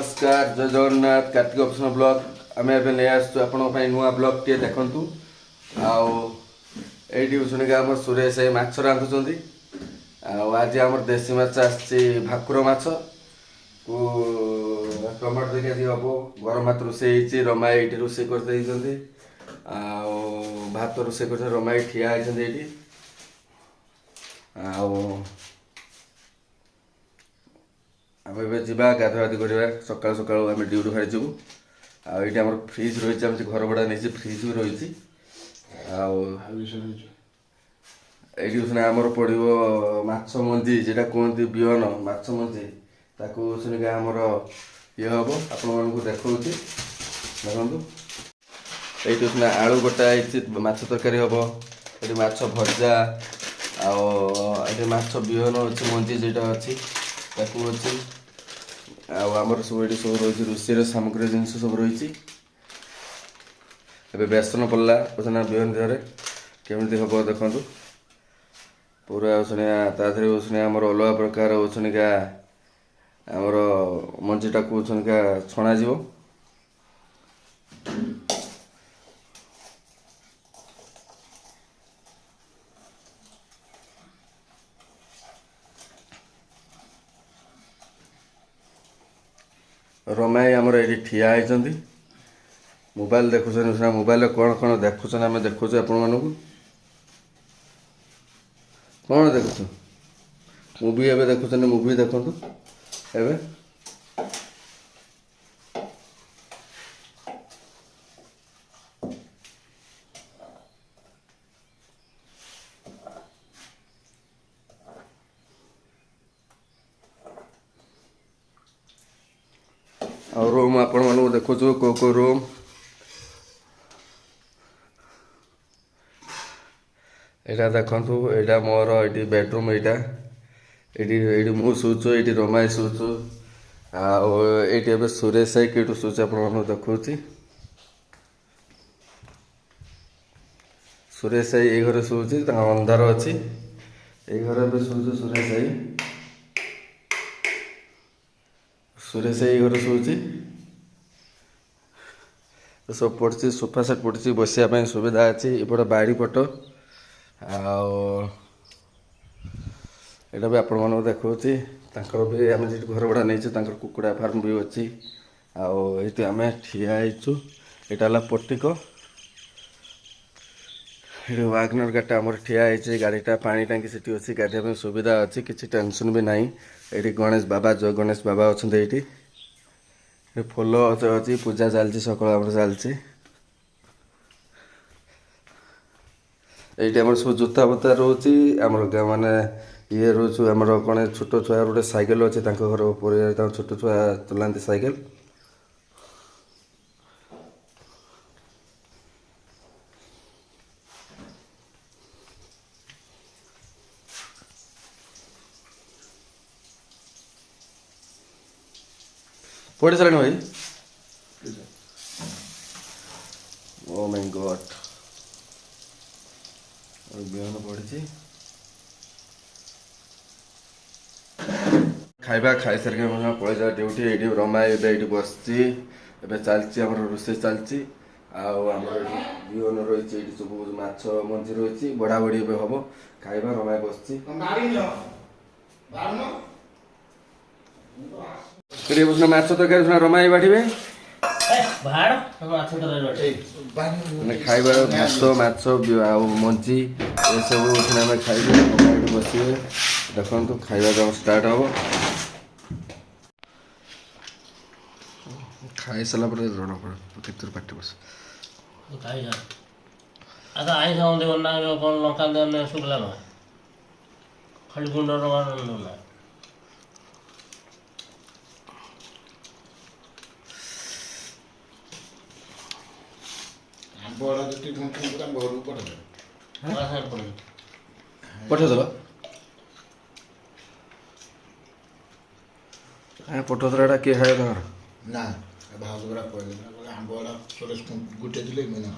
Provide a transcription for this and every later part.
नमस्कार जय Jagannath Kartik option blog आम एवं नहीं आसु आप नुआ ब्लॉग टे देखु आईटी शुणिक आम सुरेश माछ रांधुंट आज आम देसी माछ भाकुर माछ को टमाटो देखिए हम गरम भात रोषे रमाई ये रोषे कर भात रोषे कर रमाई ठिया ये आम जा गाधुआधि करवा सकाल सकाल आम ड्यूटी बाहरी जीवु आईटी आम फ्रिज रही है घर भड़ा नहीं फ्रिज भी रही ये आमर पड़ो माछ मंजी जेटा कहते बिहन माछ मंजी ताकू शुणिक आमर ये हम आपण मानक देखा देखु ये आलू गोटा माछ तरकारी हम ये माछ भजा आठ माछ बिहन अच्छे मंजी जेटा अच्छी ताकू अच्छी आमर सब ये सब रही रोषेर सामग्री जिनस सब रही बेसन पड़ला पचना बिहन देहरे केमी हम देखु पूरा शुणिया ताधे शुणिया आमर अलग प्रकार शुणिका आमर मंजीटा को शुणिका छणा जीव रमाई आमर ये ठिया होती मोबाइल देखुन मोबाइल कौन कौन देखुन आम देखु आपण मानक कौन देखु मुवी एवं देखुं मुवी देखु एवं और रूम आपण मानक देखु को रूम यहाँ देखु यहाँ मोर ये बेडरूम यहाँ ये मुझे शुचु ये रमाई शुचु आए सुरेश भाई कईटू शुचु आप देखु सुरेश भाई ये घर शुचि अंधार अच्छी ये घर शुचु सुरेश भाई घर शुचि सब पड़ी सोफा सेट पड़ी बसापी सुविधा अच्छी एपटे बाड़ी पट यहाँ भी आपण मन देखा भी आम जी घर भड़ा नहीं कुकुड़ा फार्म भी अच्छी ये आम ठिया यहाँ पट्टिक ये वागनर गाड़ी आम ठिया गाड़ीटा पानी टांकी से अच्छी गाधिया सुविधा अच्छी किसी टेंशन भी ना ये गणेश बाबा जो गणेश बाबा अच्छा ये फूल अच्छी पूजा चलती सकाल चलती ये आम सब जोता बोता रोचे आम माने ये रोचु आम कौन छोट छुआ गोटे सैकेल अच्छे घर पर छोट छुआ चलाती सैकेल पढ़ी सारे भाई ओ माय गॉड बिहन पड़ी खाइबा खाई सारे पलि जा ड्यूटी ये रमाई ये बस चलती रोषे चलती आम बिहन रही सब माछ मंजी रही बड़ा बड़ी हम खाइबा रमाई बस माछ तरकारी रमाई बाढ़े खाइबार भात माछ मंजी ये सब आम खाइबे बसवे देखु खाइबा स्टार्ट हम खाई सारा जना पड़े केत पार्टी बस आईस कौन लंका शुक्ला ना खाली गुंड ना पठेदेल पठेदेल किए खाए ना भाज गुड़ा पड़े आंब गुड़ा सुरेश गुटे दिले मुझे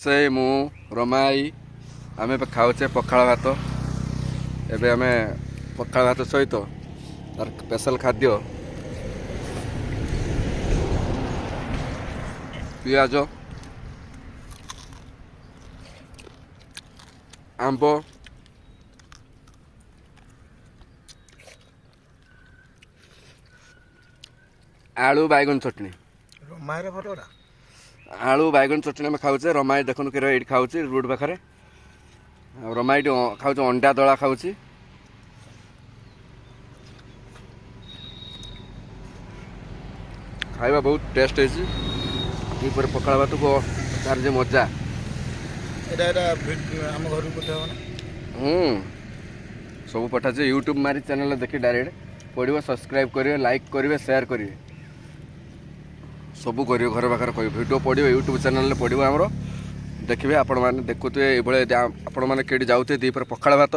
ରୋଷେଇ ମୁଁ ରମାଇ ଆମେ ଏବେ ଖାଉଛେ ପଖାଳ ଭାତ। ଏବେ ଆମେ ପଖାଳ ଭାତ ସହିତ ତାର ସ୍ପେଶାଲ ଖାଦ୍ୟ ପିଆଜ ଆମ୍ବ ଆଳୁ ବାଇଗଣ ଚଟଣି ରମାଇର ଫଟୋଟା ଆଳୁ ବାଇଗଣ ଚଟଣି ଆମେ ଖାଉଛେ। ରମାଇ ଦେଖନ୍ତୁ କିରେ ଏଇଠି ଖାଉଛି ରୋଡ଼ ପାଖରେ। ଆଉ ରମାଇ ଏଇଠି ଖାଉଛି ଅଣ୍ଡା ଦଳା ଖାଉଛି। ଖାଇବା ବହୁତ ଟେଷ୍ଟ ହେଇଛି। ଏହିପରି ପଖାଳ ଭାତକୁ ତାର ଯେ ମଜା। ଏଇଟା ଆମ ଘରକୁ ପଠେଇବ ନା? ସବୁ ପଠାচ্ছে ୟୁଟ୍ୟୁବ୍ ମାରି ଚ୍ୟାନେଲ୍ ଦେଖି ଡାଇରେକ୍ଟ ପଡ଼ିବ। ସବସ୍କ୍ରାଇବ୍ କରିବେ, ଲାଇକ୍ କରିବେ, ସେୟାର କରିବେ, ସବୁ କରିବେ। ଘର ପାଖରେ କହିବେ ଭିଡ଼ିଓ ପଡ଼ିବ ୟୁଟ୍ୟୁବ୍ ଚ୍ୟାନେଲ୍ରେ ପଡ଼ିବ ଆମର। ଦେଖିବେ ଆପଣମାନେ ଦେଖୁଥିବେ ଏଇଭଳିଆ ଆପଣମାନେ କେଉଁଠି ଯାଉଥିବେ ଦ୍ୱିପହରେ ପଖାଳ ଭାତ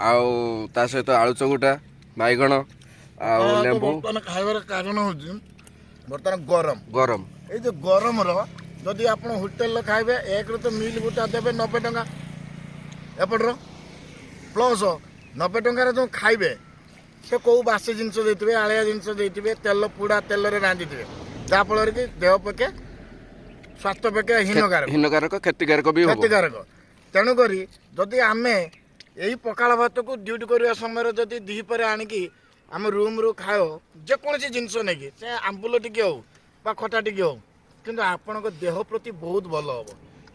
ଆଉ ତା ସହିତ ଆଳୁ ଚକୁଟା ବାଇଗଣ ଆଉ ଲେମ୍ବୁ। ବର୍ତ୍ତମାନ ଖାଇବାର କାରଣ ହେଉଛି ବର୍ତ୍ତମାନ ଗରମ ଗରମ ଏଇ ଯେ ଗରମର ଯଦି ଆପଣ ହୋଟେଲରେ ଖାଇବେ ଏକରେ ତ ମିଲ୍ ଗୋଟା ଦେବେ 90 ଟଙ୍କା ଏପଟର ପ୍ଲସ୍ 90 ଟଙ୍କାରେ ଯେଉଁ ଖାଇବେ ସେ କେଉଁ ବାସି ଜିନିଷ ଦେଇଥିବେ, ଆଳିଆ ଜିନିଷ ଦେଇଥିବେ, ତେଲ ପୋଡ଼ା ତେଲରେ ରାନ୍ଧିଥିବେ, ଯାହାଫଳରେ କି ଦେହ ପକ୍ଷେ ସ୍ୱାସ୍ଥ୍ୟ ପକ୍ଷେ ହୀନକାରକ କ୍ଷତିକାରକ ବି ହେବ। କ୍ଷତିକାରକ। ତେଣୁକରି ଯଦି ଆମେ ଏଇ ପଖାଳ ଭାତକୁ ଡ୍ୟୁଟି କରିବା ସମୟରେ ଯଦି ଦିହିପରେ ଆଣିକି ଆମେ ରୁମ୍ରୁ ଖାଅ ଯେକୌଣସି ଜିନିଷ ନେଇକି ସେ ଆମ୍ବୁଲ ଟିକେ ହେଉ ବା ଖଟା ଟିକେ ହେଉ, କିନ୍ତୁ ଆପଣଙ୍କ ଦେହ ପ୍ରତି ବହୁତ ଭଲ ହେବ।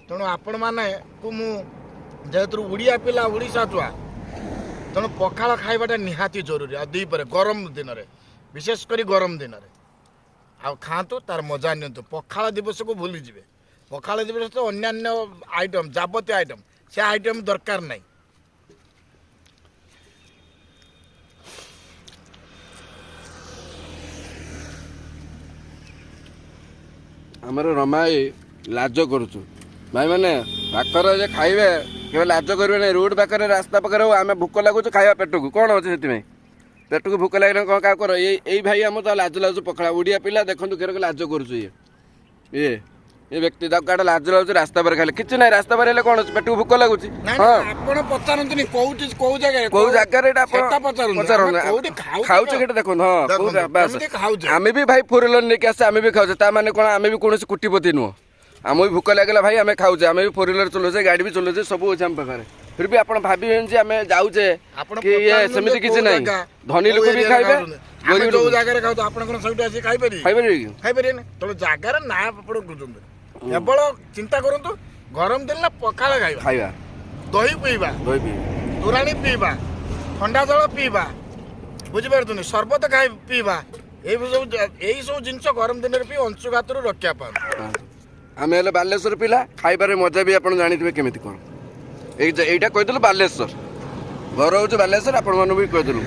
ତେଣୁ ଆପଣମାନଙ୍କୁ ମୁଁ ଯେହେତୁ ଓଡ଼ିଆ ପିଲା ଓଡ଼ିଶା ଛୁଆ, ତେଣୁ ପଖାଳ ଖାଇବାଟା ନିହାତି ଜରୁରୀ। ଆଉ ଦିପରେ ଗରମ ଦିନରେ, ବିଶେଷ କରି ଗରମ ଦିନରେ ଆଉ ଖାଆନ୍ତୁ, ତାର ମଜା ନିଅନ୍ତୁ। ପଖାଳ ଦିବସକୁ ଭୁଲିଯିବେ। ପଖାଳ ଦିବସ ତ ଅନ୍ୟାନ୍ୟ ଆଇଟମ୍, ଯାବତୀୟ ଆଇଟମ୍, ସେ ଆଇଟମ୍ ଦରକାର ନାହିଁ। ଆମର ରମାଇ ଲାଜ କରୁଛୁ ଭାଇମାନେ, ପାଖରେ ଯେ ଖାଇବେ କେବେ ଲାଜ କରିବେ ନାହିଁ। ରୋଡ଼ ପାଖରେ ରାସ୍ତା ପାଖରେ ହଉ, ଆମେ ଭୋକ ଲାଗୁଛୁ ଖାଇବା ପେଟକୁ, କ'ଣ ଅଛି ସେଥିପାଇଁ? ପେଟକୁ ଭୋକ ଲାଗିଲେ କ'ଣ କାହା କର? ଏଇ ଭାଇ ଆମର ତ ଲାଜ ଲାଗୁଛୁ ପଖାଳ ଓଡ଼ିଆ ପିଲା ଦେଖନ୍ତୁ କେରକ ଲାଜ କରୁଛୁ। ଏ ବ୍ୟକ୍ତି ତାକୁ କାଟେ ଲାଜ ଲାଗୁଛି ରାସ୍ତା ପରେ ଖାଇଲେ କିଛି ନାହିଁ। ରାସ୍ତା ପରେ ହେଲେ କ'ଣ ଅଛି? ପେଟକୁ ଭୋକ ଲାଗୁଛି। ହଁ, ଆପଣ ପଚାରନ୍ତୁନି କୋଉ ଜାଗାରେ ଏଇଟା ଆପଣ ପଚାରନ୍ତୁ। ଖାଉଛୁ କେତେ ଦେଖନ୍ତୁ। ହଁ, ବାସ୍। ଆମେ ବି ଭାଇ ଫୋର୍ ହ୍ୱିଲର ନେଇକି ଆସିଛେ, ଆମେ ବି ଖାଉଛେ। ତା ମାନେ କ'ଣ ଆମେ ବି କୌଣସି କୋଟିପତି ନୁହଁ। ଆମକୁ ବି ଭୋକ ଲାଗିଲା ଭାଇ ଆମେ ଖାଉଛେ, ଆମେ ବି ଫୋର୍ ହ୍ୱିଲର ଚଲାଉଛେ, ଗାଡ଼ି ବି ଚଲାଉଛେ, ସବୁ ଅଛି ଆମ ପାଖରେ। ଫିର୍ ବି ଆପଣ ଭାବିବେନି ଯେ ଆମେ ଯାଉଛେ କି ସେମିତି କିଛି ନାହିଁ। ଧନୀ ଲୋକ ବି ଖାଇବେ, ଗରିବ ଯୋଉ ଲୋକ ଜାଗାରେ ଖାଉଛୁ ଆପଣ କ'ଣ ସେଇଠୁ ଆସିକି ଖାଇପାରିବେ? ଖାଇପାରିବେ କି? ଖାଇପାରିବେନି। ତେଣୁ ଜାଗାରେ ନା ଆପଣ ବୁଝନ୍ତୁ, କେବଳ ଚିନ୍ତା କରନ୍ତୁ ଗରମ ଦିନରେ ପଖାଳ ଖାଇବା, ଦହି ପିଇବା, ତୋରାଣୀ ପିଇବା, ଥଣ୍ଡା ଜଳ ପିଇବା, ବୁଝିପାରୁଛନ୍ତି, ସର୍ବତ ପିଇବା। ଏଇ ସବୁ ଜିନିଷ ଗରମ ଦିନରେ ପିଇ ଅଂଶୁଘାତରୁ ରକ୍ଷା ପାଆନ୍ତୁ। ଆମେ ହେଲେ ବାଲେଶ୍ୱର ପିଲା, ଖାଇବାରେ ମଜା ବି ଆପଣ ଜାଣିଥିବେ କେମିତି କ'ଣ। ଏଇଟା କହିଦେଲୁ ବାଲେଶ୍ୱର, ଘର ହେଉଛି ବାଲେଶ୍ୱର, ଆପଣମାନଙ୍କୁ ବି କହିଦେଲୁ।